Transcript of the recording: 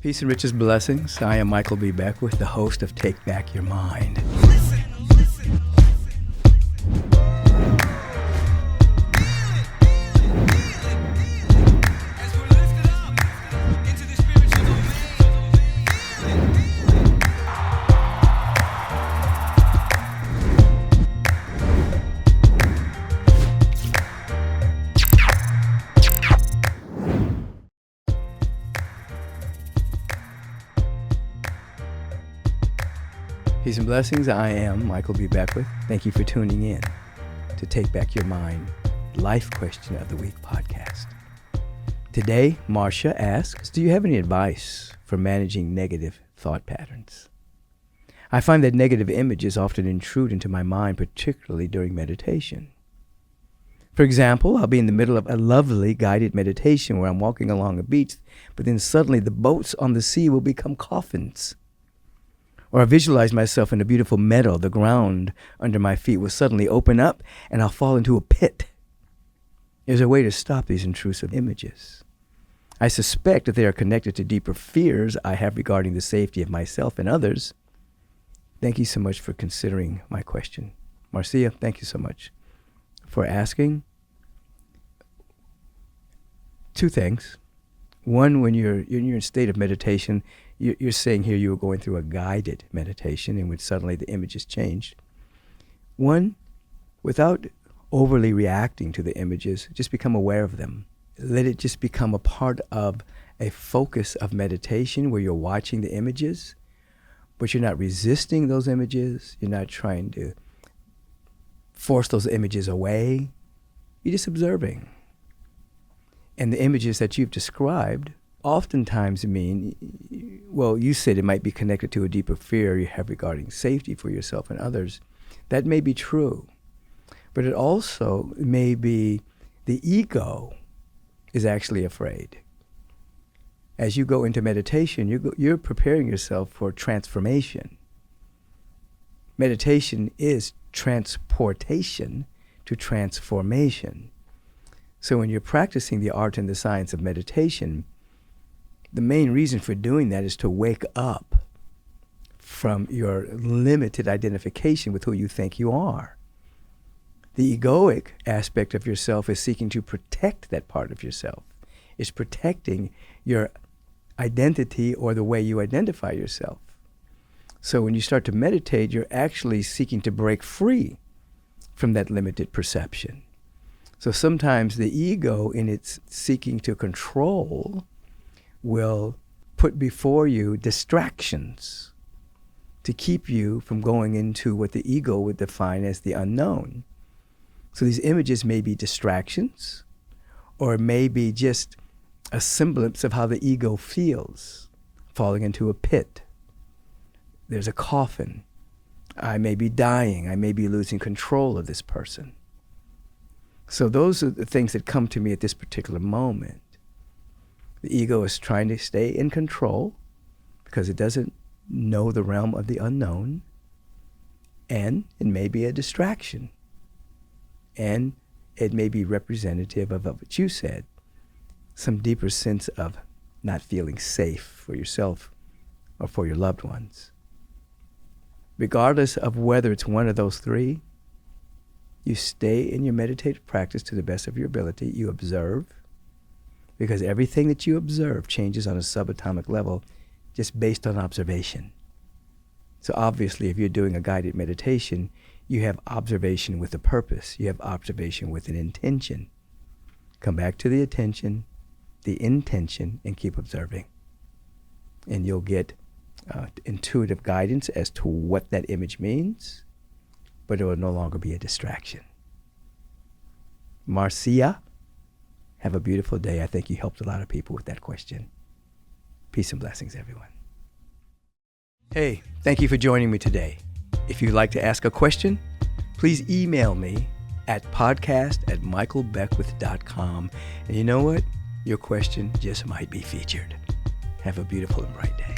Peace and riches blessings. I am Michael B. Beckwith, the host of Take Back Your Mind. Peace and blessings. I am Michael B. Beckwith. Thank you for tuning in to Take Back Your Mind, Life Question of the Week podcast. Today, Marcia asks, do you have any advice for managing negative thought patterns? I find that negative images often intrude into my mind, particularly during meditation. For example, I'll be in the middle of a lovely guided meditation where I'm walking along a beach, but then suddenly the boats on the sea will become coffins. Or I visualize myself in a beautiful meadow. The ground under my feet will suddenly open up and I'll fall into a pit. There's a way to stop these intrusive images. I suspect that they are connected to deeper fears I have regarding the safety of myself and others. Thank you so much for considering my question. Marcia, thank you so much for asking. Two things. One, when you're in a state of meditation, you're saying here you were going through a guided meditation in which suddenly the images changed. One, without overly reacting to the images, just become aware of them. Let it just become a part of a focus of meditation where you're watching the images, but you're not resisting those images. You're not trying to force those images away. You're just observing. And the images that you've described oftentimes mean, well, you said it might be connected to a deeper fear you have regarding safety for yourself and others. That may be true. But it also may be the ego is actually afraid. As you go into meditation, you're preparing yourself for transformation. Meditation is transportation to transformation. So when you're practicing the art and the science of meditation, the main reason for doing that is to wake up from your limited identification with who you think you are. The egoic aspect of yourself is seeking to protect that part of yourself. It's protecting your identity or the way you identify yourself. So when you start to meditate, you're actually seeking to break free from that limited perception. So sometimes the ego, in its seeking to control, will put before you distractions to keep you from going into what the ego would define as the unknown. So these images may be distractions, or it may be just a semblance of how the ego feels, falling into a pit. There's a coffin. I may be dying. I may be losing control of this person. So those are the things that come to me at this particular moment. The ego is trying to stay in control because it doesn't know the realm of the unknown, and it may be a distraction, and it may be representative of what you said, some deeper sense of not feeling safe for yourself or for your loved ones. Regardless of whether it's one of those three, you stay in your meditative practice to the best of your ability. You observe, because everything that you observe changes on a subatomic level just based on observation. So obviously, if you're doing a guided meditation, you have observation with a purpose. You have observation with an intention. Come back to the attention, the intention, and keep observing. And you'll get intuitive guidance as to what that image means, but it will no longer be a distraction. Marcia, have a beautiful day. I think you helped a lot of people with that question. Peace and blessings, everyone. Hey, thank you for joining me today. If you'd like to ask a question, please email me at podcast@michaelbeckwith.com. And you know what? Your question just might be featured. Have a beautiful and bright day.